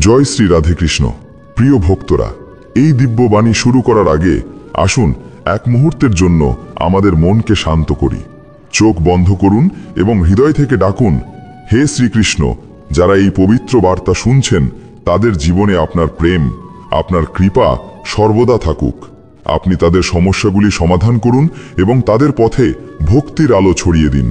জয় শ্রী রাধেকৃষ্ণ। প্রিয় ভক্তরা, এই দিব্যবাণী শুরু করার আগে আসুন এক মুহূর্তের জন্য আমাদের মনকে শান্ত করি। চোখ বন্ধ করুন এবং হৃদয় থেকে ডাকুন, হে শ্রীকৃষ্ণ। যারা এই পবিত্র বার্তা শুনছেন তাদের জীবনে আপনার প্রেম, আপনার কৃপা সর্বদা থাকুক। আপনি তাদের সমস্যাগুলি সমাধান করুন এবং তাদের পথে ভক্তির আলো ছড়িয়ে দিন।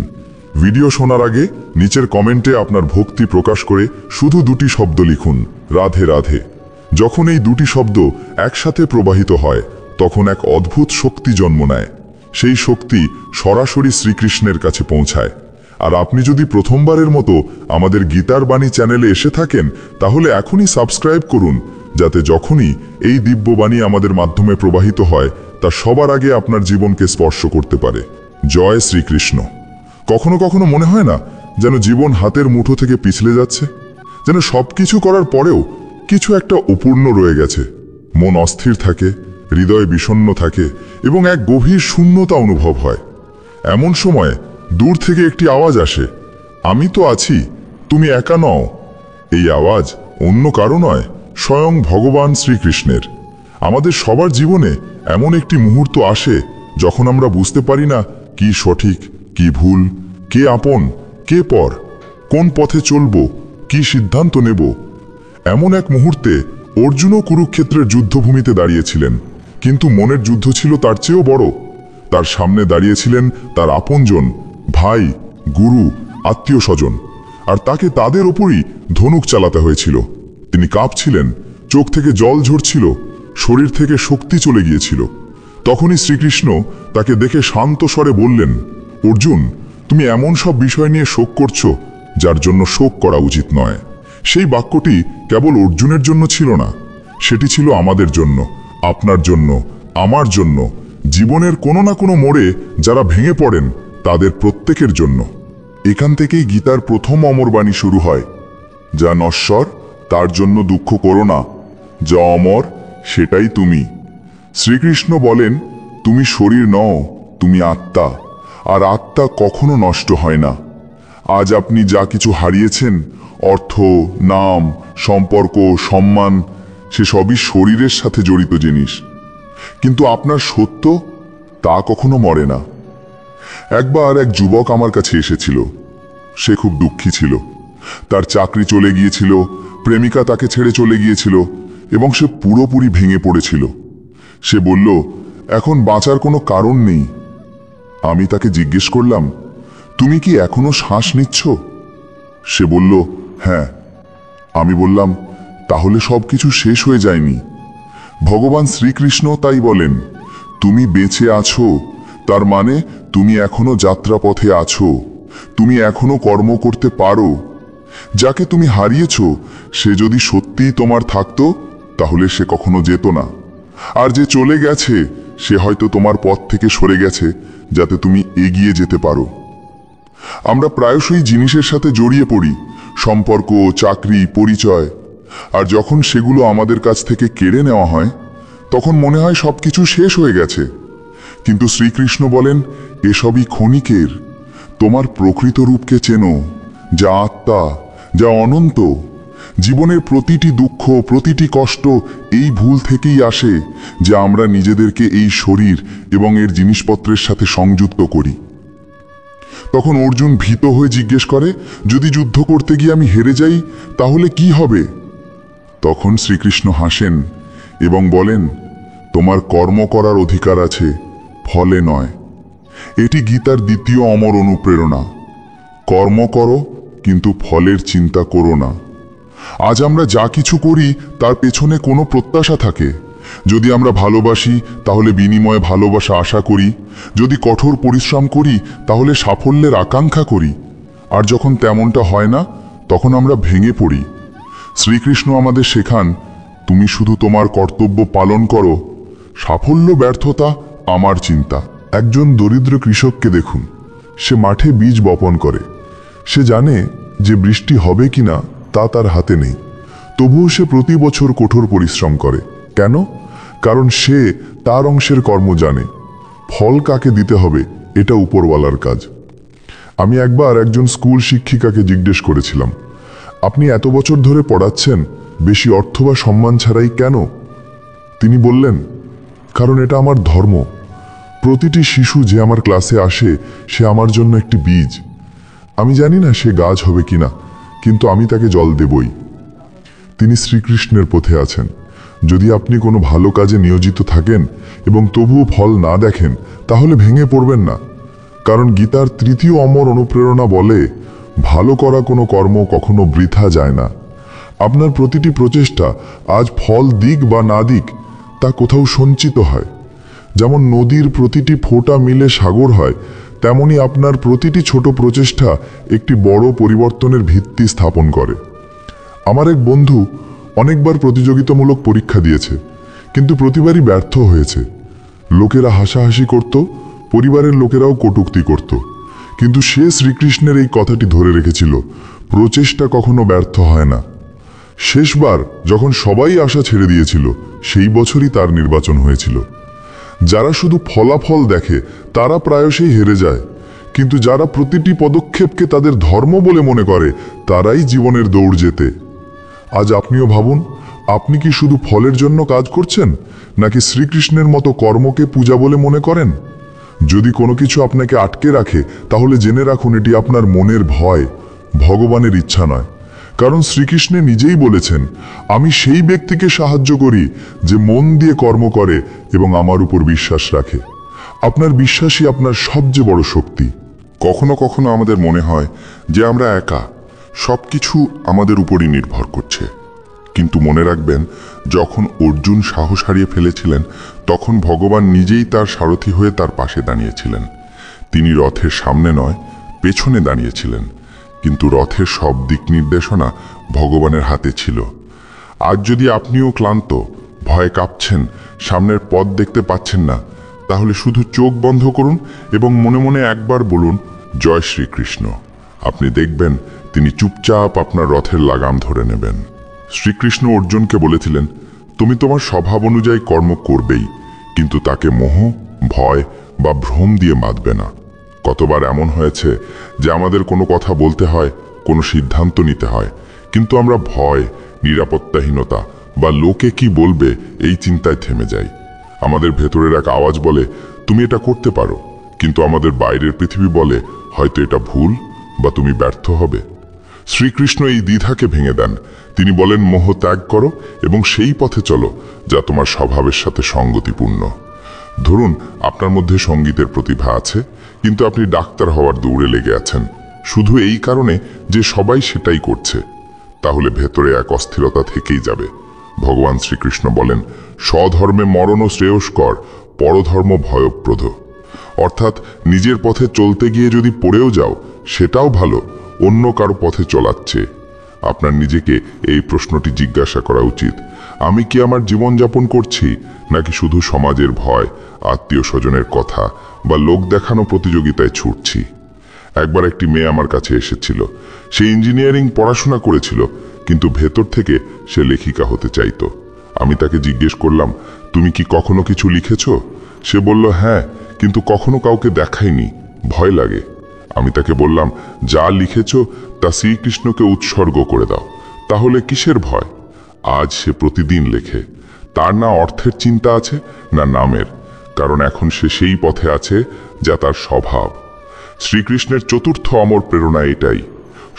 ভিডিও শোনার আগে নিচের কমেন্টে আপনার ভক্তি প্রকাশ করে শুধু দুটি শব্দ লিখুন, রাধে রাধে। যখন এই দুটি শব্দ একসাথে প্রবাহিত হয় তখন এক অদ্ভুত শক্তি জন্ম নেয়। সেই শক্তি সরাসরি শ্রীকৃষ্ণের কাছে পৌঁছায়। আর আপনি যদি প্রথমবারের মতো আমাদের গীতার বাণী চ্যানেলে এসে থাকেন তাহলে এখনই সাবস্ক্রাইব করুন, যাতে যখনই এই দিব্যবাণী আমাদের মাধ্যমে প্রবাহিত হয় তা সবার আগে আপনার জীবনকে স্পর্শ করতে পারে। জয় শ্রীকৃষ্ণ। কখনো কখনো মনে হয় না যেন জীবন হাতের মুঠো থেকে পিছলে যাচ্ছে, যেন সবকিছু করার পরেও কিছু একটা অপূর্ণ রয়ে গেছে। মন অস্থির থাকে, হৃদয় বিষণ্ণ থাকে এবং এক গভীর শূন্যতা অনুভব হয়। এমন সময় দূর থেকে একটি আওয়াজ আসে, আমি তো আছি, তুমি একা নও। এই আওয়াজ অন্য কারো নয়, স্বয়ং ভগবান শ্রীকৃষ্ণের। আমাদের সবার জীবনে এমন একটি মুহূর্ত আসে যখন আমরা বুঝতে পারি না কি সঠিক, কি ভুল, কে আপন, কে পর, কোন পথে চলব, কি সিদ্ধান্ত নেব। এমন এক মুহূর্তে অর্জুনও কুরুক্ষেত্রের যুদ্ধভূমিতে দাঁড়িয়েছিলেন, কিন্তু মনের যুদ্ধ ছিল তার চেয়েও বড়। তার সামনে দাঁড়িয়েছিলেন তার আপনজন, ভাই, গুরু, আত্মীয় স্বজন, আর তাকে তাদের উপরই ধনুক চালাতে হয়েছিল। তিনি কাঁপছিলেন, চোখ থেকে জল ঝরছিল, শরীর থেকে শক্তি চলে গিয়েছিল। তখনই শ্রীকৃষ্ণ তাকে দেখে শান্ত স্বরে বললেন, অর্জুন, তুমি এমন সব বিষয় নিয়ে শোক করছো যার জন্য শোক করা উচিত নয়। সেই বাক্যটি কেবল অর্জুনের জন্য ছিল না, সেটি ছিল আমাদের জন্য, আপনার জন্য, আমার জন্য, জীবনের কোনো না কোনো মোড়ে যারা ভেঙে পড়েন তাদের প্রত্যেকের জন্য। এখান থেকেই গীতার প্রথম অমরবাণী শুরু হয়, যা নশ্বর তার জন্য দুঃখ করো না, যা অমর সেটাই তুমি। শ্রীকৃষ্ণ বলেন, তুমি শরীর নও, তুমি আত্মা, আর আত্মা কখনো নষ্ট হয় না। আজ আপনি যা কিছু হারিয়েছেন, অর্থ, নাম, সম্পর্ক, সম্মান, সে সবই শরীরের সাথে জড়িত জিনিস, কিন্তু আপনার সত্য তা কখনো মরে না। একবার এক যুবক আমার কাছে এসেছিল। সে খুব দুঃখী ছিল। তার চাকরি চলে গিয়েছিল, প্রেমিকা তাকে ছেড়ে চলে গিয়েছিল এবং সে পুরোপুরি ভেঙে পড়েছিল। সে বলল, এখন বাঁচার কোনো কারণ নেই। আমি তাকে জিজ্ঞেস করলাম, তুমি কি এখনো শ্বাস নিচ্ছ? সে বলল, হ্যাঁ। আমি বললাম, তাহলে সবকিছু শেষ হয়ে যায়নি। ভগবান শ্রীকৃষ্ণ তাই বলেন, তুমি বেঁচে আছো, তার মানে তুমি এখনো যাত্রাপথে আছো, তুমি এখনো কর্ম করতে পারো। যাকে তুমি হারিয়েছ সে যদি সত্যিই তোমার থাকতো তাহলে সে কখনো যেত না। আর যে চলে গেছে সে হয়তো তোমার পথ থেকে সরে গেছে যাতে তুমি এগিয়ে যেতে পারো। আমরা প্রায়শই জিনিসের সাথে জড়িয়ে পড়ি, সম্পর্ক, চাকরি, পরিচয়, আর যখন সেগুলো আমাদের কাছ থেকে কেড়ে নেওয়া হয় তখন মনে হয় সবকিছু শেষ হয়ে গেছে। কিন্তু শ্রীকৃষ্ণ বলেন, এসবই ক্ষণিকের। তোমার প্রকৃত রূপকে চেনো, যা আত্মা, যা অনন্ত। জীবনের প্রতিটি দুঃখ, প্রতিটি কষ্ট এই ভুল থেকেই আসে যে আমরা নিজেদেরকে এই শরীর এবং এর জিনিসপত্রের সাথে সংযুক্ত করি। তখন অর্জুন ভীত হয়ে জিজ্ঞেস করে, যদি যুদ্ধ করতে গিয়ে আমি হেরে যাই তাহলে কি হবে? তখন শ্রীকৃষ্ণ হাসেন এবং বলেন, তোমার কর্ম করার অধিকার আছে, ফলে নয়। এটি গীতার দ্বিতীয় অমর অনুপ্রেরণা। কর্ম করো, কিন্তু ফলের চিন্তা করো না। আজ আমরা যা কিছু করি তার পেছনে কোনো প্রত্যাশা থাকে। যদি আমরা ভালোবাসি তাহলে বিনিময়ে ভালোবাসা আশা করি, যদি কঠোর পরিশ্রম করি তাহলে সাফল্যের আকাঙ্ক্ষা করি, আর যখন তেমনটা হয় না তখন আমরা ভেঙে পড়ি। শ্রীকৃষ্ণ আমাদের শেখান, তুমি শুধু তোমার কর্তব্য পালন করো, সাফল্য ব্যর্থতা আমার চিন্তা। একজন দরিদ্র কৃষককে দেখুন, সে মাঠে বীজ বপন করে। সে জানে যে বৃষ্টি হবে কিনা তা তার হাতে নেই, তবুও সে প্রতি বছর কঠোর পরিশ্রম করে। কেন? কারণ সে তার অংশের কর্ম জানে। ফল কাকে দিতে হবে এটা উপরওয়ালার কাজ। আমি একবার একজন স্কুল শিক্ষিকাকে জিজ্ঞেস করেছিলাম, আপনি এত বছর ধরে পড়াচ্ছেন, বেশি অর্থ বা সম্মান ছাড়াই কেন? তিনি বললেন, কারণ এটা আমার ধর্ম। প্রতিটি শিশু যে আমার ক্লাসে আসে সে আমার জন্য একটি বীজ। আমি জানি না সে গাছ হবে কিনা, কিন্তু আমি তাকে জল দেবই। তিনি শ্রীকৃষ্ণের পথে আছেন। যদি আপনি কোনো ভালো কাজে নিয়োজিত থাকেন এবং তবুও ফল না দেখেন, তাহলে ভেঙে পড়বেন না। কারণ গীতার 3য় অমর অনুপ্রেরণা বলে, ভালো করা কোনো কর্ম কখনো বৃথা যায় না। আপনার প্রতিটি প্রচেষ্টা আজ ফল দিক বা না দিক, তা কোথাও সঞ্চিত হয়। যেমন নদীর প্রতিটি ফোঁটা মিলে সাগর হয়, তেমনি আপনার প্রতিটি ছোট প্রচেষ্টা একটি বড় পরিবর্তনের ভিত্তি স্থাপন করে। আমার এক বন্ধু অনেকবার প্রতিযোগিতামূলক পরীক্ষা দিয়েছে, কিন্তু প্রতিবারই ব্যর্থ হয়েছে। লোকেরা হাসাহাসি করত, পরিবারের লোকেরাও কটূক্তি করত, কিন্তু সে শ্রীকৃষ্ণের এই কথাটি ধরে রেখেছিল, প্রচেষ্টা কখনো ব্যর্থ হয় না। শেষবার যখন সবাই আশা ছেড়ে দিয়েছিল, সেই বছরই তার নির্বাচন হয়েছিল। যারা শুধু ফলাফল দেখে তারা প্রায়শই হেরে যায়, কিন্তু যারা প্রতিটি পদক্ষেপকে তাদের ধর্ম বলে মনে করে, তারাই জীবনের দৌড় জেতে। আজ আপনিও ভাবুন, আপনি কি শুধু ফলের জন্য কাজ করছেন, নাকি শ্রীকৃষ্ণের মতো কর্মকে পূজা বলে মনে করেন? যদি কোনো কিছু আপনাকে আটকে রাখে, তাহলে জেনে রাখুন এটি আপনার মনের ভয়, ভগবানের ইচ্ছা নয়। কারণ শ্রীকৃষ্ণ নিজেই বলেছেন, আমি সেই ব্যক্তিকে সাহায্য করি যে মন দিয়ে কর্ম করে এবং আমার উপর বিশ্বাস রাখে। আপনার বিশ্বাসই আপনার সবচেয়ে বড় শক্তি। কখনো কখনো আমাদের মনে হয় যে আমরা একা, সবকিছু আমাদের উপরই নির্ভর করছে। কিন্তু মনে রাখবেন, যখন অর্জুন সাহস হারিয়ে ফেলেছিলেন, তখন ভগবান নিজেই তার সারথি হয়ে তার পাশে দাঁড়িয়েছিলেন। তিনি রথের সামনে নয়, পেছনে দাঁড়িয়েছিলেন, কিন্তু রথের সব দিক নির্দেশনা ভগবানের হাতে ছিল। আজ যদি আপনিও ক্লান্ত, ভয়ে কাঁপছেন, সামনের পথ দেখতে পাচ্ছেন না, তাহলে শুধু চোখ বন্ধ করুন এবং মনে মনে একবার বলুন, জয় শ্রীকৃষ্ণ। আপনি দেখবেন তিনি চুপচাপ আপনার রথের লাগাম ধরে নেবেন। শ্রীকৃষ্ণ অর্জুনকে বলেছিলেন, তুমি তোমার স্বভাব অনুযায়ী কর্ম করবেই, কিন্তু তাকে মোহ, ভয় বা ভ্রম দিয়ে বাঁধবে না। কতবার এমন হয়েছে যে আমাদের কোনো কথা বলতে হয়, কোনো সিদ্ধান্ত নিতে হয়, কিন্তু আমরা ভয়, নিরাপত্তাহীনতা বা লোকে কি বলবে এই চিন্তায় থেমে যাই। আমাদের ভেতরের এক আওয়াজ বলে, তুমি এটা করতে পারো, কিন্তু আমাদের বাইরের পৃথিবী বলে, হয়তো এটা ভুল বা তুমি ব্যর্থ হবে। শ্রীকৃষ্ণ এই দ্বিধাকে ভেঙে দেন। তিনি বলেন, মোহ ত্যাগ করো এবং সেই পথে চলো যা তোমার স্বভাবের সাথে সঙ্গতিপূর্ণ। ধরুন আপনার মধ্যে সঙ্গীতের প্রতিভা আছে, কিন্তু আপনি ডাক্তার হওয়ার দৌড়ে লেগে আছেন, শুধু এই কারণে যে সবাই সেটাই করছে। তাহলে ভেতরে এক অস্থিরতা থেকেই যাবে। ভগবান শ্রীকৃষ্ণ বলেন, স্বধর্মে মরণও শ্রেয়স্কর, পরধর্ম ভয়প্রদ। অর্থাৎ নিজের পথে চলতে গিয়ে যদি পড়েও যাও, সেটাও ভালো, অন্য কারো পথে চলাচ্ছে। আপনার নিজেকে এই প্রশ্নটি জিজ্ঞাসা করা উচিত, আমি কি আমার জীবনযাপন করছি, নাকি শুধু সমাজের ভয়, আত্মীয় স্বজনের কথা বা লোক দেখানো প্রতিযোগিতায় ছুটছি? একবার একটি মেয়ে আমার কাছে এসেছিল। সে ইঞ্জিনিয়ারিং পড়াশোনা করেছিল, কিন্তু ভেতর থেকে সে লেখিকা হতে চাইতো। আমি তাকে জিজ্ঞেস করলাম, তুমি কি কখনো কিছু লিখেছ? সে বলল, হ্যাঁ, কিন্তু কখনো কাউকে দেখাইনি, ভয় লাগে। আমি তাকে বললাম, যা লিখেছ তা শ্রীকৃষ্ণকে উৎসর্গ করে দাও, তাহলে কিসের ভয়? আজ সে প্রতিদিন লেখে। তার না অর্থের চিন্তা আছে, না নামের, কারণ এখন সে সেই পথে আছে যা তার স্বভাব। শ্রীকৃষ্ণের 4র্থ অমর প্রেরণা এটাই,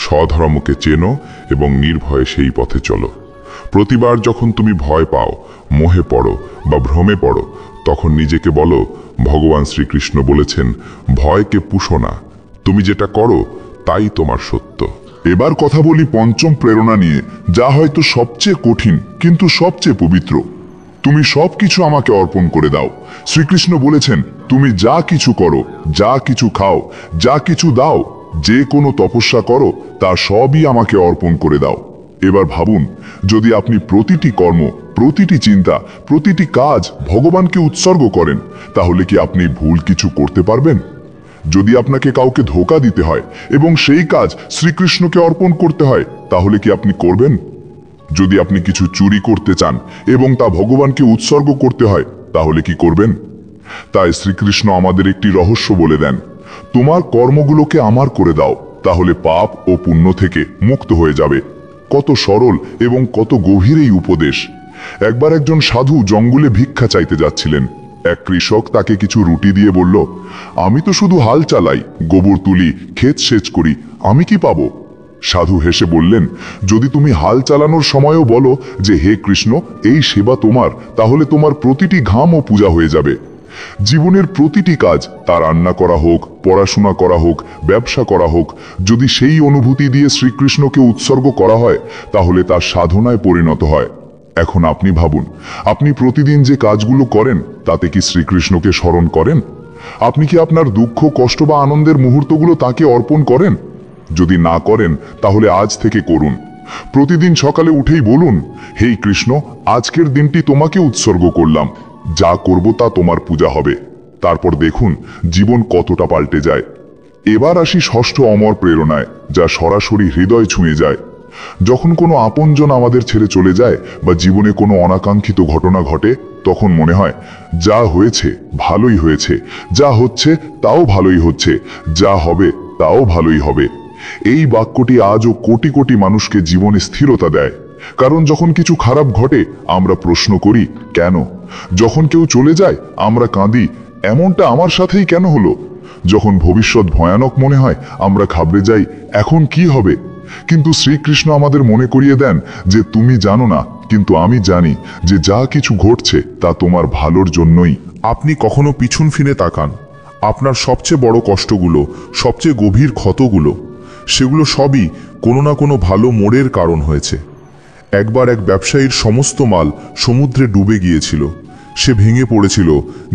স্বধর্মকে চেনো এবং নির্ভয়ে সেই পথে চলো। প্রতিবার যখন তুমি ভয় পাও, মোহে পড়ো বা ভ্রমে পড়ো, তখন নিজেকে বলো, ভগবান শ্রীকৃষ্ণ বলেছেন, ভয়কে পুষো না, তুমি যেটা করো তাই তোমার সত্য। এবার কথা বলি 5ম প্রেরণা নিয়ে, যা হয়তো সবচেয়ে কঠিন কিন্তু সবচেয়ে পবিত্র। তুমি সবকিছু আমাকে অর্পণ করে দাও। শ্রীকৃষ্ণ বলেছেন, তুমি যা কিছু করো, যা কিছু খাও, যা কিছু দাও, যে কোনো তপস্যা করো, তা সবই আমাকে অর্পণ করে দাও। এবার ভাবুন, যদি আপনি প্রতিটি কর্ম, প্রতিটি চিন্তা, প্রতিটি কাজ ভগবানকে উৎসর্গ করেন, তাহলে কি আপনি ভুল কিছু করতে পারবেন? যদি আপনাকে কাউকে ধোঁকা দিতে হয় এবং সেই কাজ শ্রীকৃষ্ণকে অর্পণ করতে হয়, তাহলে কি আপনি করবেন? যদি আপনি কিছু চুরি করতে চান এবং তা ভগবানকে উৎসর্গ করতে হয়, তাহলে কি করবেন? তাই শ্রীকৃষ্ণ আমাদের একটি রহস্য বলে দেন, তোমার কর্মগুলোকে আমার করে দাও, তাহলে পাপ ও পুণ্য থেকে মুক্ত হয়ে যাবে। কত সরল এবং কত গভীর এই উপদেশ। একবার একজন সাধু জঙ্গলে ভিক্ষা চাইতে যাচ্ছিলেন। এক কৃষক তাকে কিছু রুটি দিয়ে বলল, আমি তো শুধু হাল চালাই, গোবর তুলি, ক্ষেত সেচ করি, আমি কি পাবো? সাধু হেসে বললেন, যদি তুমি হাল চালানোর সময়ও বলো যে হে কৃষ্ণ, এই সেবা তোমার, তাহলে তোমার প্রতিটি ঘামও পূজা হয়ে যাবে। জীবনের প্রতিটি কাজ, তা রান্না করা হোক, পড়াশোনা করা হোক, ব্যবসা করা হোক, যদি সেই অনুভূতি দিয়ে শ্রীকৃষ্ণকে উৎসর্গ করা হয়, তাহলে তা সাধনায় পরিণত হয়। এখন আপনি ভাবুন, আপনি প্রতিদিন যে কাজগুলো করেন তাতে কি শ্রীকৃষ্ণকে স্মরণ করেন? আপনি কি আপনার দুঃখ, কষ্ট বা আনন্দের মুহূর্তগুলো তাকে অর্পণ করেন? যদি না করেন, তাহলে আজ থেকে করুন। প্রতিদিন সকালে উঠেই বলুন, হে কৃষ্ণ, আজকের দিনটি তোমাকে উৎসর্গ করলাম, যা করব তা তোমার পূজা হবে। তারপর দেখুন জীবন কতটা পাল্টে যায়। এবার আসি ষষ্ঠ অমর প্রেরণায়, যা সরাসরি হৃদয় ছুঁয়ে যায়। যখন কোনো আপনজন আমাদের ছেড়ে চলে যায় বা জীবনে কোনো অনাকাঙ্ক্ষিত ঘটনা ঘটে, তখন মনে হয় যা হয়েছে ভালোই হয়েছে, যা হচ্ছে তাও ভালোই হচ্ছে, যা হবে তাও ভালোই হবে। এই বাক্যটি আজও কোটি কোটি মানুষকে জীবনে স্থিরতা দেয়। কারণ যখন কিছু খারাপ ঘটে আমরা প্রশ্ন করি কেন? যখন কেউ চলে যায় আমরা কাঁদি, এমনটা আমার সাথেই কেন হলো? যখন ভবিষ্যৎ ভয়ানক মনে হয় আমরা ঘাবড়ে যাই, এখন কি হবে? কিন্তু শ্রীকৃষ্ণ আমাদের মনে করিয়ে দেন যে তুমি জানো না, কিন্তু আমি জানি যে যা কিছু ঘটছে তা তোমার ভালোর জন্যই। আপনি কখনো পিছন ফিরে তাকান, আপনার সবচেয়ে বড় কষ্টগুলো, সবচেয়ে গভীর ক্ষতগুলো, সেগুলো সবই কোনো না কোনো ভালো মোড়ের কারণ হয়েছে। একবার এক ব্যবসায়ীর সমস্ত মাল সমুদ্রে ডুবে গিয়েছিল। সে ভেঙে পড়েছিল,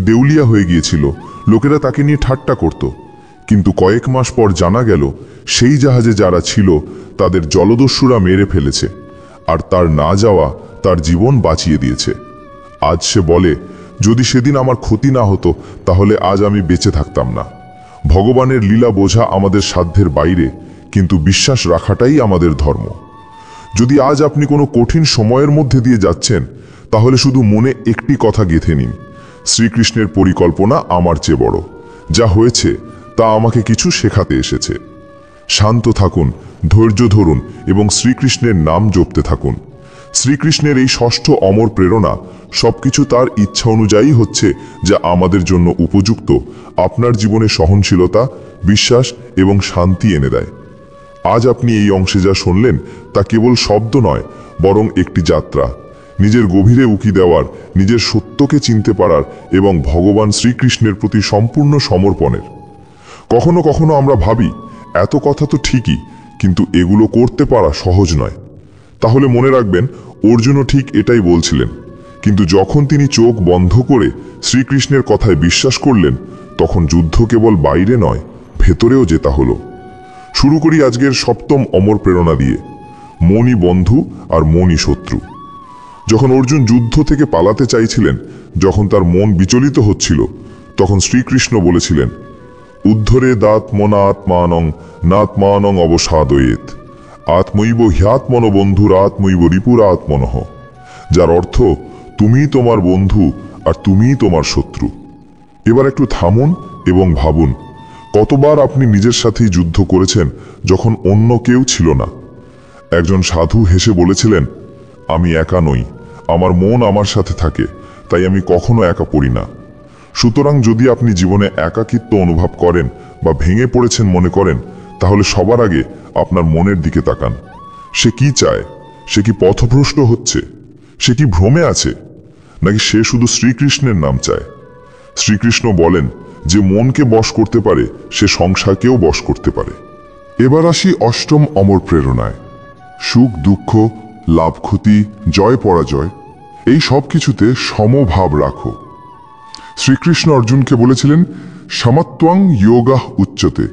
দেউলিয়া হয়ে গিয়েছিল, লোকেরা তাকে নিয়ে ঠাট্টা করত। কিন্তু কয়েক মাস পর জানা গেল সেই জাহাজে যারা ছিল তাদের জলদস্যুরা মেরে ফেলেছে, আর তার না যাওয়া তার জীবন বাঁচিয়ে দিয়েছে। আজ সে বলে, যদি সেদিন আমার ক্ষতি না হতো তাহলে আজ আমি বেঁচে থাকতাম না। ভগবানের লীলা বোঝা আমাদের সাধ্যের বাইরে, কিন্তু বিশ্বাস রাখাটাই আমাদের ধর্ম। যদি আজ আপনি কোনো কঠিন সময়ের মধ্যে দিয়ে যাচ্ছেন, তাহলে শুধু মনে একটি কথা গেঁথে নিন, শ্রীকৃষ্ণের পরিকল্পনা আমার চেয়ে বড়। যা হয়েছে তা আমাকে কিছু শেখাতে এসেছে। শান্ত থাকুন, ধৈর্য ধরুন এবং শ্রীকৃষ্ণের নাম জপতে থাকুন। শ্রীকৃষ্ণের এই ষষ্ঠ অমর প্রেরণা সবকিছু তার ইচ্ছা অনুযায়ী হচ্ছে, যা আমাদের জন্য উপযুক্ত, আপনার জীবনে সহনশীলতা, বিশ্বাস এবং শান্তি এনে দেয়। আজ আপনি এই অংশে যা শুনলেন তা কেবল শব্দ নয়, বরং একটি যাত্রা, নিজের গভীরে উকি দেওয়ার, নিজের সত্যকে চিনতে পারার এবং ভগবান শ্রীকৃষ্ণের প্রতি সম্পূর্ণ সমর্পণের। কখনো কখনো আমরা ভাবি, এত কথা তো ঠিকই, কিন্তু এগুলো করতে পারা সহজ নয়। তাহলে মনে রাখবেন, অর্জুনও ঠিক এটাই বলছিলেন। কিন্তু যখন তিনি চোখ বন্ধ করে শ্রীকৃষ্ণের কথায় বিশ্বাস করলেন, তখন যুদ্ধ কেবল বাইরে নয়, ভেতরেও জেতা হলো। শুরু করি আজকের সপ্তম অমর প্রেরণা দিয়ে, মনই বন্ধু আর মনই শত্রু। যখন অর্জুন যুদ্ধ থেকে পালাতে চাইছিলেন, যখন তার মন বিচলিত হচ্ছিল, তখন শ্রীকৃষ্ণ বলেছিলেন, উদ্ধরে দাত্মনা আত্মানং নাত্মানং অবসাদয়েত আত্মৈব হ্যাত্মন বন্ধুর আত্মৈব রিপুর আত্মনঃ। যার অর্থ, তুমিই তোমার বন্ধু আর তুমিই তোমার শত্রু। এবার একটু থামুন এবং ভাবুন, কতবার আপনি নিজের সাথেই যুদ্ধ করেছেন যখন অন্য কেউ ছিল না? একজন সাধু হেসে বলেছিলেন, আমি একা নই, আমার মন আমার সাথে থাকে, তাই আমি কখনো একা পড়ি না। সুতরাং যদি আপনি জীবনে একাকিত্ব অনুভব করেন বা ভেঙে পড়েছেন মনে করেন, তাহলে সবার আগে আপনার মনের দিকে তাকান। সে কি চায়? সে কি পথভ্রষ্ট হচ্ছে? সে কি ভ্রমে আছে? নাকি সে শুধু শ্রীকৃষ্ণের নাম চায়? শ্রীকৃষ্ণ বলেন, যে মনকে বশ করতে পারে সে সংসারকেও বশ করতে পারে। এবার আসি অষ্টম অমর প্রেরণায়, সুখ দুঃখ, লাভ ক্ষতি, জয় পরাজয়, এই সব কিছুতে সমভাব রাখো। শ্রীকৃষ্ণ অর্জুনকে বলেছিলেন, সমত্বং যোগাঃ উচ্যতে,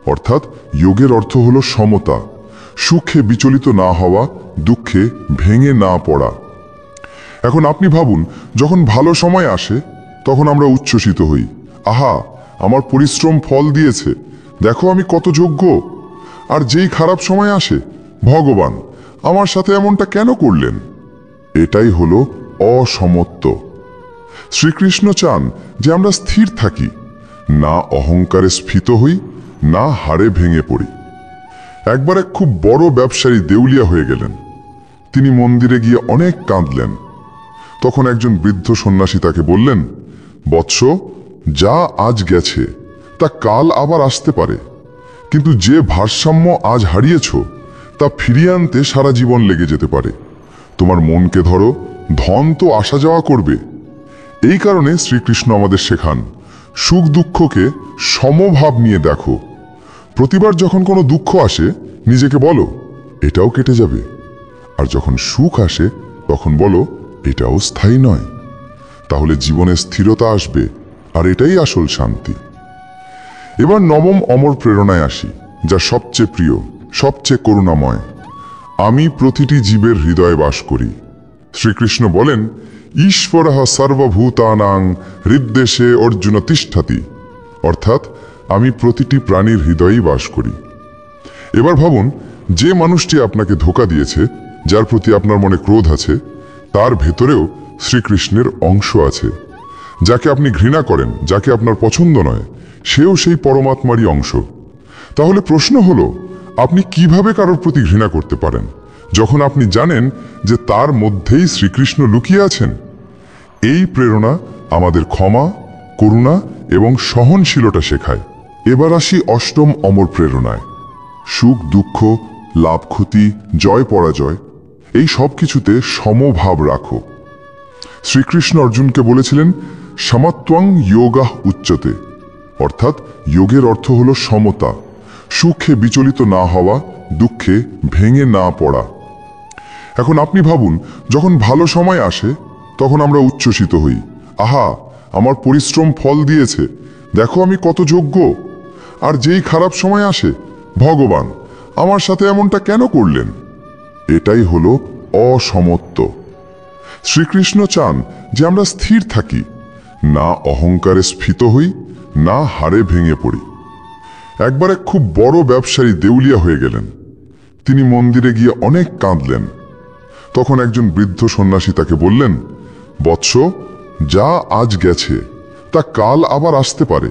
অর্থাৎ যোগের অর্থ হলো সমতা, সুখে বিচলিত না হওয়া, দুঃখে ভেঙে না পড়া। এখন আপনি ভাবুন, যখন ভালো সময় আসে তখন আমরা উচ্ছ্বসিত হই, আহা আমার পরিশ্রম ফল দিয়েছে, দেখো আমি কত যোগ্য। আর যেই খারাপ সময় আসে, ভগবান আমার সাথে এমনটা কেন করলেন? এটাই হলো অসমত্ব। শ্রীকৃষ্ণ চান যে আমরা স্থির থাকি, না অহংকারে স্ফীত হই, না হারে ভেঙে পড়ি। একবার এক খুব বড় ব্যবসায়ী দেউলিয়া হয়ে গেলেন। তিনি মন্দিরে গিয়ে অনেক কাঁদলেন। তখন একজন বৃদ্ধ সন্ন্যাসী তাকে বললেন, বৎস, যা আজ গেছে তা কাল আবার আসতে পারে, কিন্তু যে ভারসাম্য আজ হারিয়েছ তা ফিরিয়ে আনতে সারা জীবন লেগে যেতে পারে। তোমার মনকে ধরো, ধন তো আসা যাওয়া করবে। এই কারণে শ্রীকৃষ্ণ আমাদের শেখান, সুখ দুঃখকে সমভাব নিয়ে দেখো। প্রতিবার যখন কোনো দুঃখ আসে নিজেকে বলো, এটাও কেটে যাবে। আর যখন সুখ আসে তখন বলো, এটাও স্থায়ী নয়। তাহলে জীবনে স্থিরতা আসবে, আর এটাই আসল শান্তি। এবার নবম অমর প্রেরণায় আসি, যা সবচেয়ে প্রিয়, সবচেয়ে করুণাময়। আমি প্রতিটি জীবের হৃদয়ে বাস করি। শ্রীকৃষ্ণ বলেন, ঈশ্বরঃ সর্বভূতানাং হৃদ্দেশে অর্জুন তিষ্ঠতি, অর্থাৎ আমি প্রতিটি প্রাণীর হৃদয়েই বাস করি। এবার ভাবুন, যে মানুষটি আপনাকে ধোঁকা দিয়েছে, যার প্রতি আপনার মনে ক্রোধ আছে, তার ভেতরেও শ্রীকৃষ্ণের অংশ আছে। যাকে আপনি ঘৃণা করেন, যাকে আপনার পছন্দ নয়, সেও সেই পরমাত্মারই অংশ। তাহলে প্রশ্ন হলো, আপনি কিভাবে কারোর প্রতি ঘৃণা করতে পারেন যখন আপনি জানেন যে তার মধ্যেই শ্রীকৃষ্ণ লুকিয়ে আছেন? এই প্রেরণা আমাদের ক্ষমা, করুণা এবং সহনশীলতা শেখায়। এবার আসি অষ্টম অমর প্রেরণায়। সুখ দুঃখ, লাভ ক্ষতি, জয় পরাজয়, এই সব কিছুতে সমভাব রাখো। শ্রীকৃষ্ণ অর্জুনকে বলেছিলেন, সমত্বং যোগাঃ উচ্যতে, অর্থাৎ যোগের অর্থ হলো সমতা, সুখে বিচলিত না হওয়া, দুঃখে ভেঙে না পড়া। এখন আপনি ভাবুন, যখন ভালো সময় আসে তখন আমরা উচ্ছ্বসিত হই, আহা, আমার পরিশ্রম ফল দিয়েছে, দেখো আমি কত যোগ্য। আর যেই খারাপ সময় আসে, ভগবান আমার সাথে এমনটা কেন করলেন? এটাই হলো অসমত্ব। শ্রীকৃষ্ণ চান যে আমরা স্থির থাকি, না অহংকারে স্ফীত হই, না হারে ভেঙে পড়ি। একবার এক খুব বড় ব্যবসায়ী দেউলিয়া হয়ে গেলেন। তিনি মন্দিরে গিয়ে অনেক কাঁদলেন। তখন একজন বৃদ্ধ সন্ন্যাসী তাকে বললেন, বৎস, যা আজ গেছে তা কাল আবার আসতে পারে,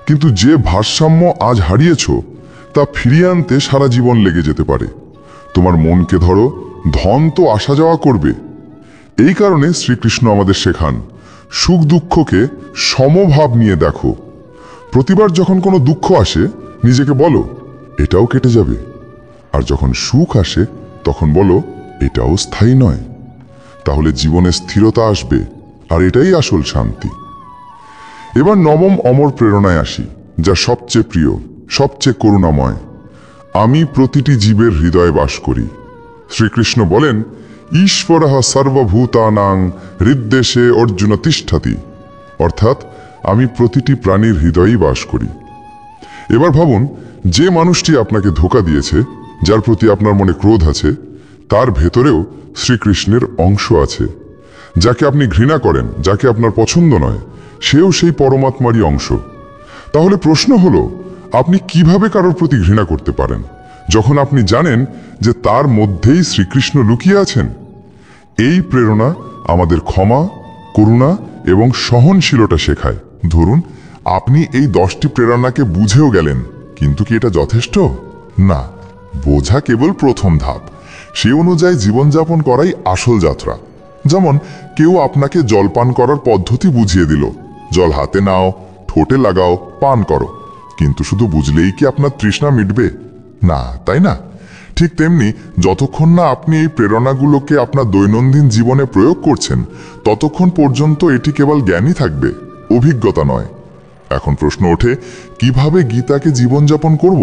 কিন্তু যে ভারসাম্য আজ হারিয়েছ তা ফিরিয়ে আনতে সারা জীবন লেগে যেতে পারে। তোমার মনকে ধরো, ধন তো আসা যাওয়া করবে। এই কারণে শ্রীকৃষ্ণ আমাদের শেখান, সুখ দুঃখকে সমভাব নিয়ে দেখো। প্রতিবার যখন কোনো দুঃখ আসে নিজেকে বলো, এটাও কেটে যাবে। আর যখন সুখ আসে তখন বলো, এটাও স্থায়ী নয়। তাহলে জীবনে স্থিরতা আসবে, আর এটাই আসল শান্তি। এবার নবম অমর প্রেরণায় আসি, যা সবচেয়ে প্রিয়, সবচেয়ে করুণাময়। আমি প্রতিটি জীবের হৃদয়ে বাস করি। শ্রীকৃষ্ণ বলেন, ঈশ্বরঃ সর্বভূতানাং হৃদ্দেশে অর্জুন তিষ্ঠতি, অর্থাৎ আমি প্রতিটি প্রাণীর হৃদয়েই বাস করি। এবার ভাবুন, যে মানুষটি আপনাকে ধোঁকা দিয়েছে, যার প্রতি আপনার মনে ক্রোধ আছে, তার ভেতরেও শ্রীকৃষ্ণের অংশ আছে। যাকে আপনি ঘৃণা করেন, যাকে আপনার পছন্দ নয়, সেও সেই পরমাত্মারই অংশ। তাহলে প্রশ্ন হলো, আপনি কিভাবে কারোর প্রতি ঘৃণা করতে পারেন যখন আপনি জানেন যে তার মধ্যেই শ্রীকৃষ্ণ লুকিয়ে আছেন? এই প্রেরণা আমাদের ক্ষমা, করুণা এবং সহনশীলতা শেখায়। ধরুন, আপনি এই 10টি প্রেরণাকে বুঝেও গেলেন, কিন্তু কি এটা যথেষ্ট? না, বোঝা কেবল প্রথম ধাপ। সে অনুযায়ী জীবনযাপন করাই আসল যাত্রা। যেমন কেউ আপনাকে জলপান করার পদ্ধতি বুঝিয়ে দিল, জল হাতে নাও, ঠোঁটে লাগাও, পান করো। কিন্তু শুধু বুঝলেই কি আপনার তৃষ্ণা মিটবে? না, তাই না? ঠিক তেমনি যতক্ষণ না আপনি এই প্রেরণাগুলোকে আপনার দৈনন্দিন জীবনে প্রয়োগ করছেন, ততক্ষণ পর্যন্ত এটি কেবল জ্ঞানই থাকবে, অভিজ্ঞতা নয়। এখন প্রশ্ন ওঠে, কিভাবে গীতাকে জীবনযাপন করব?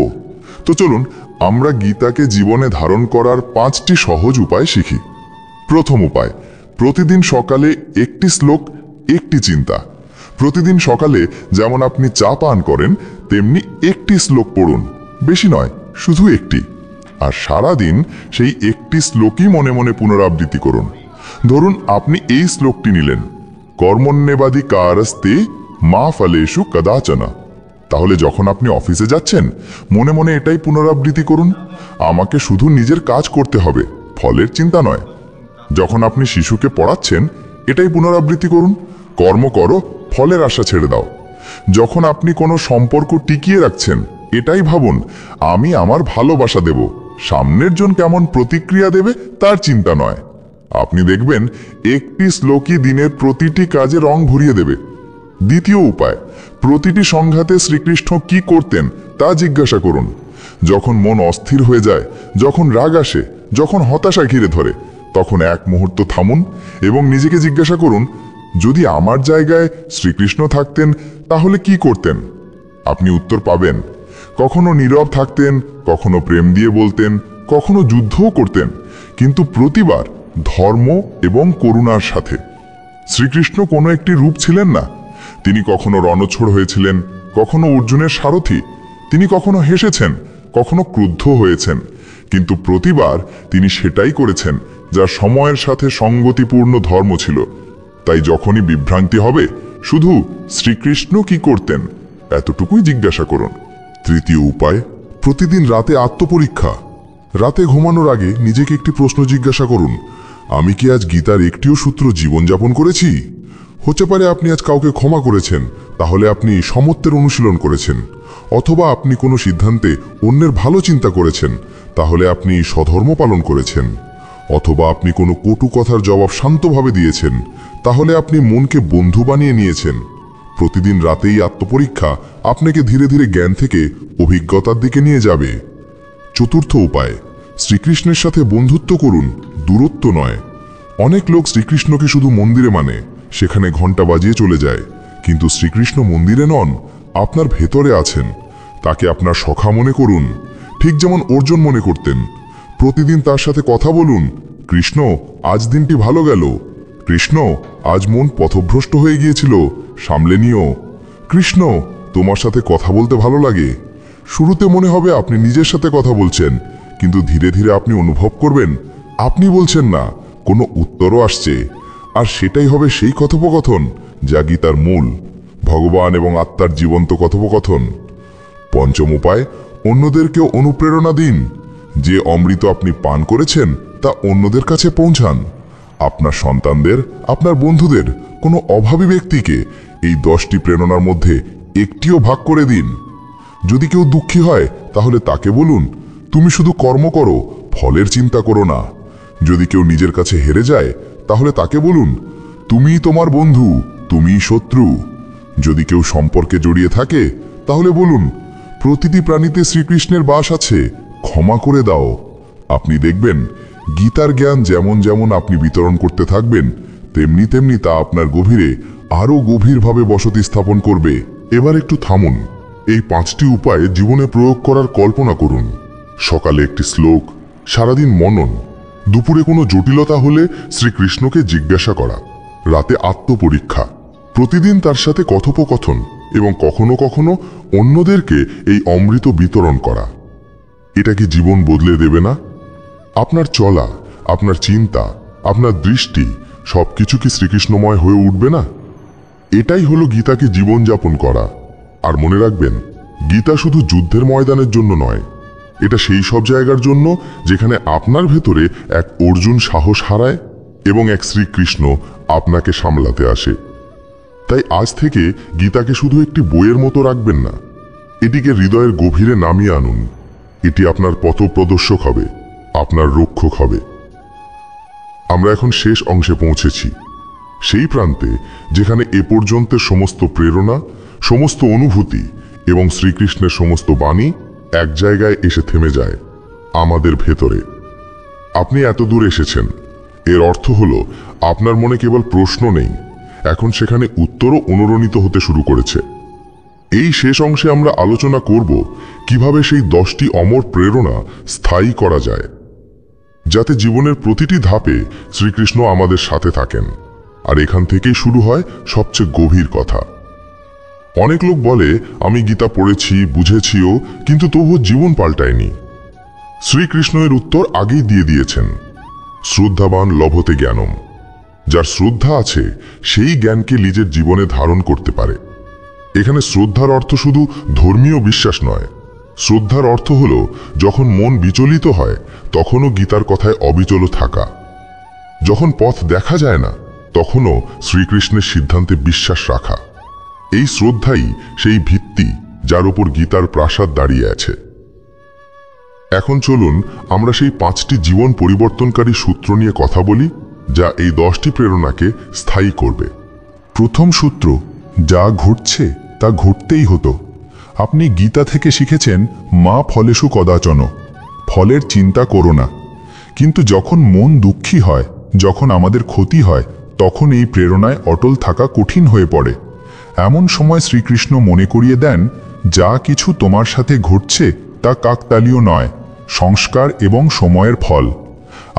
তো চলুন আমরা গীতাকে জীবনে ধারণ করার 5টি সহজ উপায় শিখি। প্রথম উপায়, প্রতিদিন সকালে একটি শ্লোক, একটি চিন্তা। প্রতিদিন সকালে যেমন আপনি চা পান করেন, তেমনি একটি শ্লোক পড়ুন, বেশি নয়, শুধু একটি। আর সারাদিন সেই একটি শ্লোকই মনে মনে পুনরাবৃত্তি করুন। ধরুন আপনি এই শ্লোকটি নিলেন, কর্মণ্যেবাধিকারস্তে মা ফলেষু কদাচন। তাহলে যখন আপনি অফিসে যাচ্ছেন, মনে মনে এটাই পুনরাবৃত্তি করুন, আমাকে শুধু নিজের কাজ করতে হবে, ফলের চিন্তা নয়। যখন আপনি শিশুকে পড়াচ্ছেন, এটাই পুনরাবৃত্তি করুন, কর্ম করো, ফলের আশা ছেড়ে দাও। যখন আপনি কোনো সম্পর্ক টিকিয়ে রাখছেন, এটাই ভাবুন, আমি আমার ভালোবাসা দেব, সামনের জন কেমন প্রতিক্রিয়া দেবে তার চিন্তা নয়। আপনি দেখবেন একটি শ্লোকই দিনের প্রতিটি কাজে রং ভরিয়ে দেবে। দ্বিতীয় উপায়, প্রতিটি সংঘাতে শ্রীকৃষ্ণ কি করতেন তা জিজ্ঞাসা করুন। যখন মন অস্থির হয়ে যায়, যখন রাগ আসে, যখন হতাশা ঘিরে ধরে, তখন এক মুহূর্ত থামুন এবং নিজেকে জিজ্ঞাসা করুন, যদি আমার জায়গায় শ্রীকৃষ্ণ থাকতেন তাহলে কি করতেন? আপনি উত্তর পাবেন। কখনো নীরব থাকতেন, কখনো প্রেম দিয়ে বলতেন, কখনো যুদ্ধও করতেন, কিন্তু প্রতিবার ধর্ম এবং করুণার সাথে। শ্রীকৃষ্ণ কোনো একটি রূপ ছিলেন না। তিনি কখনো রণছোড় হয়েছিলেন, কখনো অর্জুনের সারথি। তিনি কখনো হেসেছেন, কখনো ক্রুদ্ধ হয়েছেন, কিন্তু প্রতিবার তিনি সেটাই করেছেন যা সময়ের সাথে সঙ্গতিপূর্ণ ধর্ম ছিল। তাই যখনই বিভ্রান্তি হবে, শুধু শ্রীকৃষ্ণ কি করতেন এতটুকুই জিজ্ঞাসা করুন। তৃতীয় উপায়, প্রতিদিন রাতে আত্মপরীক্ষা। রাতে ঘুমানোর আগে নিজেকে একটি প্রশ্ন জিজ্ঞাসা করুন, আমি কি আজ গীতার একটিও সূত্র জীবনযাপন করেছি? হতে পারে আপনি আজ কাউকে ক্ষমা করেছেন, তাহলে আপনি সমত্বের অনুশীলন করেছেন। অথবা আপনি কোনো সিদ্ধান্তে অন্যের ভালো চিন্তা করেছেন, তাহলে আপনি স্বধর্ম পালন করেছেন। অথবা আপনি কোনো কটু কথার জবাব শান্তভাবে দিয়েছেন, তাহলে আপনি মনকে বন্ধু বানিয়ে নিয়েছেন। প্রতিদিন রাতেই আত্মপরীক্ষা আপনাকে ধীরে ধীরে জ্ঞান থেকে অভিজ্ঞতার দিকে নিয়ে যাবে। চতুর্থ উপায়, শ্রীকৃষ্ণের সাথে বন্ধুত্ব করুন, দূরত্ব নয়। অনেক লোক শ্রীকৃষ্ণকে শুধু মন্দিরে মানে, সেখানে ঘন্টা বাজিয়ে চলে যায়। কিন্তু শ্রীকৃষ্ণ মন্দিরে নন, আপনার ভেতরে আছেন। তাকে আপনার সখা মনে করুন, ঠিক যেমন অর্জুন মনে করতেন। প্রতিদিন তার সাথে কথা বলুন, কৃষ্ণ আজ দিনটি ভালো গেল, কৃষ্ণ আজ মন পথভ্রষ্ট হয়ে গিয়েছিল, সামলে নিও, কৃষ্ণ তোমার সাথে কথা বলতে ভালো লাগে। শুরুতে মনে হবে আপনি নিজের সাথে কথা বলছেন, কিন্তু ধীরে ধীরে আপনি অনুভব করবেন আপনি বলছেন না, কোনো উত্তরও আসছে। আর সেটাই হবে সেই কথোপকথন যা গীতার মূল, ভগবান এবং আত্মার জীবন্ত কথোপকথন। পঞ্চম উপায়, অন্যদেরকেও অনুপ্রেরণা দিন। যে অমৃত আপনি পান করেছেন তা অন্যদের কাছে পৌঁছান। আপনার সন্তানদের, আপনার বন্ধুদের, কোনো অভাবী ব্যক্তিকে এই 10টি প্রেরণার মধ্যে একটিও ভাগ করে দিন। যদি কেউ দুঃখী হয় তাহলে তাকে বলুন, তুমি শুধু কর্ম করো, ফলের চিন্তা করো না। যদি কেউ নিজের কাছে হেরে যায় তাহলে তাকে বলুন, তুমিই তোমার বন্ধু, তুমিই শত্রু। যদি কেউ সম্পর্কে জড়িয়ে থাকে তাহলে বলুন, প্রতিটি প্রাণীতে শ্রীকৃষ্ণের বাস আছে, ক্ষমা করে দাও। আপনি দেখবেন গীতার জ্ঞান যেমন যেমন আপনি বিতরণ করতে থাকবেন, তেমনি তেমনি তা আপনার গভীরে আরও গভীরভাবে বসতি স্থাপন করবে। এবার একটু থামুন, এই 5টি উপায় জীবনে প্রয়োগ করার কল্পনা করুন। সকালে একটি শ্লোক, সারাদিন মনন, দুপুরে কোনো জটিলতা হলে শ্রীকৃষ্ণকে জিজ্ঞাসা করা, রাতে আত্মপরীক্ষা, প্রতিদিন তার সাথে কথোপকথন এবং কখনো কখনো অন্যদেরকে এই অমৃত বিতরণ করা। এটা কি জীবন বদলে দেবে না? আপনার চলা, আপনার চিন্তা, আপনার দৃষ্টি সবকিছু কি শ্রীকৃষ্ণময় হয়ে উঠবে না? এটাই হলো গীতাকে জীবনযাপন করা। আর মনে রাখবেন, গীতা শুধু যুদ্ধের ময়দানের জন্য নয়, এটা সেই সব জায়গার জন্য যেখানে আপনার ভেতরে এক অর্জুন সাহস হারায় এবং এক শ্রীকৃষ্ণ আপনাকে সামলাতে আসে। তাই আজ থেকে গীতাকে শুধু একটি বইয়ের মতো রাখবেন না, এটিকে হৃদয়ের গভীরে নামিয়ে আনুন। এটি আপনার পথপ্রদর্শক হবে, আপনার রক্ষক হবে। আমরা এখন শেষ অংশে পৌঁছেছি, সেই প্রান্তে যেখানে এ পর্যন্তের সমস্ত প্রেরণা, সমস্ত অনুভূতি এবং শ্রীকৃষ্ণের সমস্ত বাণী এক জায়গায় এসে থেমে যায়, আমাদের ভেতরে। আপনি এত দূর এসেছেন, এর অর্থ হলো আপনার মনে কেবল প্রশ্ন নেই, এখন সেখানে উত্তরও অনুরণিত হতে শুরু করেছে। এই শেষ অংশে আমরা আলোচনা করব কিভাবে সেই 10টি অমর প্রেরণা স্থায়ী করা যায়, যাতে জীবনের প্রতিটি ধাপে শ্রীকৃষ্ণ আমাদের সাথে থাকেন। আর এখান থেকেই শুরু হয় সবচেয়ে গভীর কথা। অনেক লোক বলে, আমি গীতা পড়েছি, বুঝেছিও, কিন্তু তবুও জীবন পাল্টায়নি। শ্রীকৃষ্ণ এর উত্তর আগেই দিয়ে দিয়েছেন, শ্রদ্ধাবান লভতে জ্ঞানম। যার শ্রদ্ধা আছে সেই জ্ঞানকে নিজের জীবনে ধারণ করতে পারে। এখানে শ্রদ্ধার অর্থ শুধু ধর্মীয় বিশ্বাস নয়, শ্রদ্ধার অর্থ হলো যখন মন বিচলিত হয় তখনও গীতার কথায় অবিচল থাকা, যখন পথ দেখা যায় না তখনও শ্রীকৃষ্ণের সিদ্ধান্তে বিশ্বাস রাখা। এই শ্রদ্ধাই সেই ভিত্তি যার উপর গীতার প্রাসাদ দাঁড়িয়ে আছে। এখন চলুন আমরা সেই 5টি জীবন পরিবর্তনকারী সূত্র নিয়ে কথা বলি, যা এই 10টি প্রেরণাকে স্থায়ী করবে। প্রথম সূত্র, যা ঘটছে তা ঘটতেই হতো। আপনি গীতা থেকে শিখেছেন মা ফলেষু কদাচন, ফলের চিন্তা করো না। কিন্তু যখন মন দুঃখী হয়, যখন আমাদের ক্ষতি হয়, তখন এই প্রেরণায় অটল থাকা কঠিন হয়ে পড়ে। এমন সময় শ্রীকৃষ্ণ মনে করিয়ে দেন, যা কিছু তোমার সাথে ঘটছে তা কাকতালীয় নয়, সংস্কার এবং সময়ের ফল।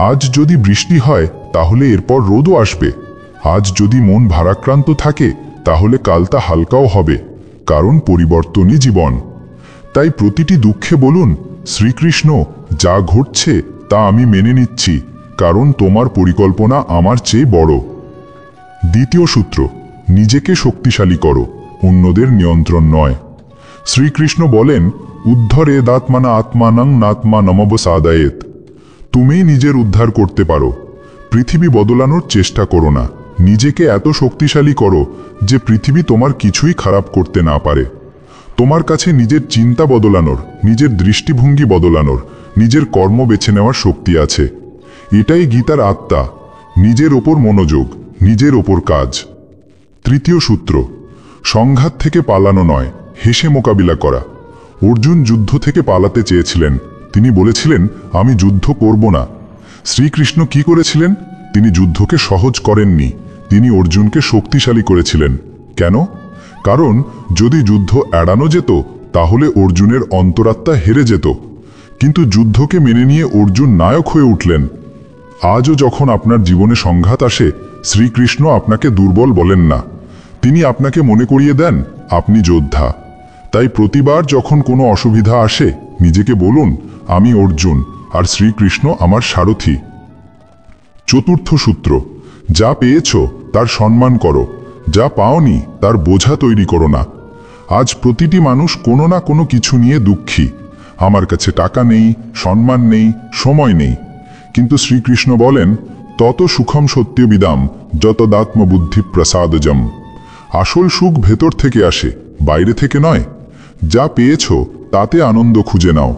আজ যদি বৃষ্টি হয় তাহলে এরপর রোদও আসবে। আজ যদি মন ভারাক্রান্ত থাকে তাহলে কাল তা হালকাও হবে, কারণ পরিবর্তনই জীবন। তাই প্রতিটি দুঃখে বলুন, শ্রীকৃষ্ণ, যা ঘটছে তা আমি মেনে নিচ্ছি, কারণ তোমার পরিকল্পনা আমার চেয়ে বড়। দ্বিতীয় সূত্র, নিজেকে শক্তিশালী করো, অন্যদের নিয়ন্ত্রণ নয়। শ্রীকৃষ্ণ বলেন, উদ্ধরে দাত্মানা আত্মানং নাত্মা নমবসাদায়েত। তুমি নিজের উদ্ধার করতে পারো, পৃথিবী বদলানোর চেষ্টা করো না। নিজেকে এত শক্তিশালী করো যে পৃথিবী তোমার কিছুই খারাপ করতে না পারে। তোমার কাছে নিজের চিন্তা বদলানোর, নিজের দৃষ্টিভঙ্গি বদলানোর, নিজের কর্ম বেছে নেওয়ার শক্তি আছে। এটাই গীতার আত্মা, নিজের ওপর মনোযোগ, নিজের ওপর কাজ। তৃতীয় সূত্র, সংঘাত থেকে পালানো নয়, হেসে মোকাবিলা করা। অর্জুন যুদ্ধ থেকে পালাতে চেয়েছিলেন, তিনি বলেছিলেন আমি যুদ্ধ করব না। শ্রীকৃষ্ণ কি করেছিলেন? তিনি যুদ্ধকে সহজ করেননি, তিনি অর্জুনকে শক্তিশালী করেছিলেন। কেন? কারণ যদি যুদ্ধ এড়ানো যেত তাহলে অর্জুনের অন্তরাত্মা হেরে যেত। কিন্তু যুদ্ধকে মেনে নিয়ে অর্জুন নায়ক হয়ে উঠলেন। আজও যখন আপনার জীবনে সংঘাত আসে, শ্রীকৃষ্ণ আপনাকে দুর্বল বলেন না, তিনি আপনাকে মনে করিয়ে দেন আপনি যোদ্ধা। তাই প্রতিবার যখন কোনো অসুবিধা আসে, নিজেকে বলুন আমি অর্জুন আর শ্রীকৃষ্ণ আমার সারথি। চতুর্থ সূত্র, যা পেয়েছ তার সম্মান করো, যা পাওনি তার বোঝা তৈরি করো না। আজ প্রতিটি মানুষ কোনো না কোনো কিছু নিয়ে দুঃখী। আমার কাছে টাকা নেই, সম্মান নেই, সময় নেই। কিন্তু শ্রীকৃষ্ণ বলেন, তত সুখম সত্যবিদাম যত দাত্মবুদ্ধি প্রসাদজম। আসল সুখ ভেতর থেকে আসে, বাইরে থেকে নয়। যা পেয়েছ তাতে আনন্দ খুঁজে নাও,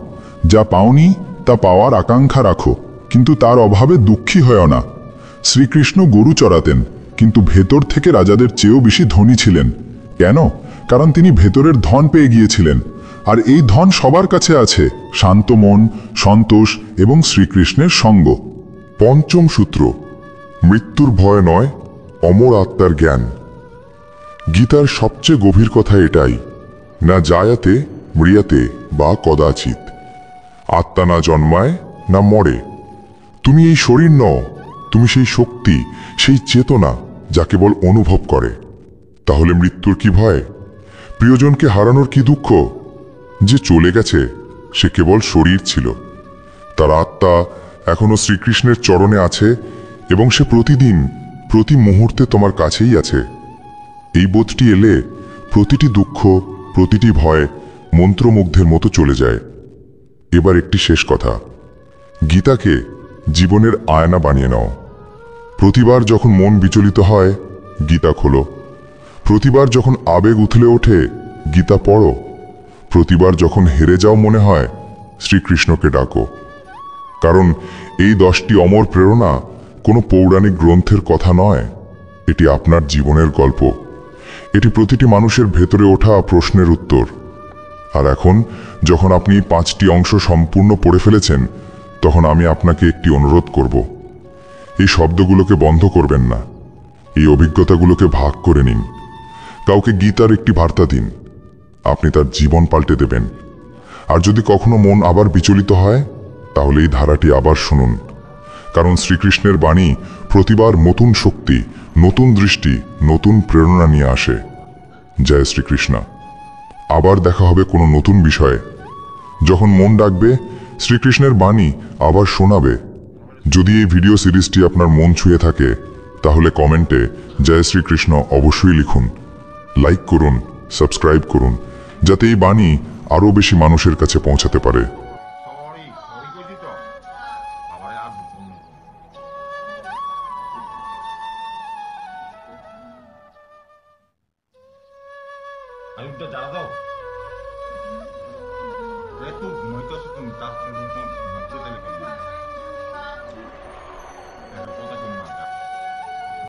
যা পাওনি তা পাওয়ার আকাঙ্ক্ষা রাখো, কিন্তু তার অভাবে দুঃখী হয়ও না। শ্রীকৃষ্ণ গরু চড়াতেন, কিন্তু ভেতর থেকে রাজাদের চেয়েও বেশি ধনী ছিলেন। কেন? কারণ তিনি ভেতরের ধন পেয়ে গিয়েছিলেন। আর এই ধন সবার কাছে আছে, শান্ত মন, সন্তোষ এবং শ্রীকৃষ্ণের সঙ্গ। পঞ্চম সূত্র, মৃত্যুর ভয় নয়, অমর আত্মার জ্ঞান। গীতার সবচেয়ে গভীর কথা এটাই, না জায়াতে ম্রিয়াতে বা কদাচিৎ। আত্মা না জন্মায় না মরে। তুমি এই শরীর নও, তুমি সেই শক্তি, সেই চেতনা যা কেবল অনুভব করে। তাহলে মৃত্যুর কি ভয়? প্রিয়জনকে হারানোর কি দুঃখ? যে চলে গেছে সে কেবল শরীর ছিল, তার আত্মা এখনো শ্রীকৃষ্ণের চরণে আছে এবং সে প্রতিদিন, প্রতি মুহূর্তে তোমার কাছেই আছে। এই বোধটি এলে প্রতিটি দুঃখ, প্রতিটি ভয় মন্ত্রমুগ্ধের মতো চলে যায়। এবার একটি শেষ কথা, গীতাকে জীবনের আয়না বানিয়ে নাও। প্রতিবার যখন মন বিচলিত হয়, গীতা খোলো। প্রতিবার যখন আবেগ উথলে ওঠে, গীতা পড়ো। প্রতিবার যখন হেরে যাও মনে হয়, শ্রীকৃষ্ণকে ডাকো। কারণ এই 10টি অমর প্রেরণা কোনো পৌরাণিক গ্রন্থের কথা নয়, এটি আপনার জীবনের গল্প। এটি প্রতিটি মানুষের ভেতরে ওঠা প্রশ্নের উত্তর। আর এখন যখন আপনি 5টি অংশ সম্পূর্ণ পড়ে ফেলেছেন, তখন আমি আপনাকে একটি অনুরোধ করব। এই শব্দগুলোকে বন্ধ করবেন না, এই অভিজ্ঞতাগুলোকে ভাগ করে নিন। কাউকে গীতার একটি বার্তা দিন, আপনি তার জীবন পাল্টে দেবেন। আর যদি কখনো মন আবার বিচলিত হয়, তাহলে এই ধারাটি আবার শুনুন, কারণ শ্রীকৃষ্ণের বাণী প্রতিবার নতুন শক্তি, নতুন দৃষ্টি, নতুন প্রেরণা নিয়ে আসে। জয় শ্রীকৃষ্ণ। আবার দেখা হবে কোনো নতুন বিষয়ে। যখন মন ডাকবে, শ্রীকৃষ্ণের বাণী আবার শোনাবে। যদি এই ভিডিও সিরিজটি আপনার মন ছুঁয়ে থাকে, তাহলে কমেন্টে জয় শ্রীকৃষ্ণ অবশ্যই লিখুন। লাইক করুন, সাবস্ক্রাইব করুন, যাতে এই বাণী আরও বেশি মানুষের কাছে পৌঁছাতে পারে। আলুটা জ্বালা দাও। এত ঘুমাইতেছো তুমি তার জন্য ভাবছে তাহলে কেমন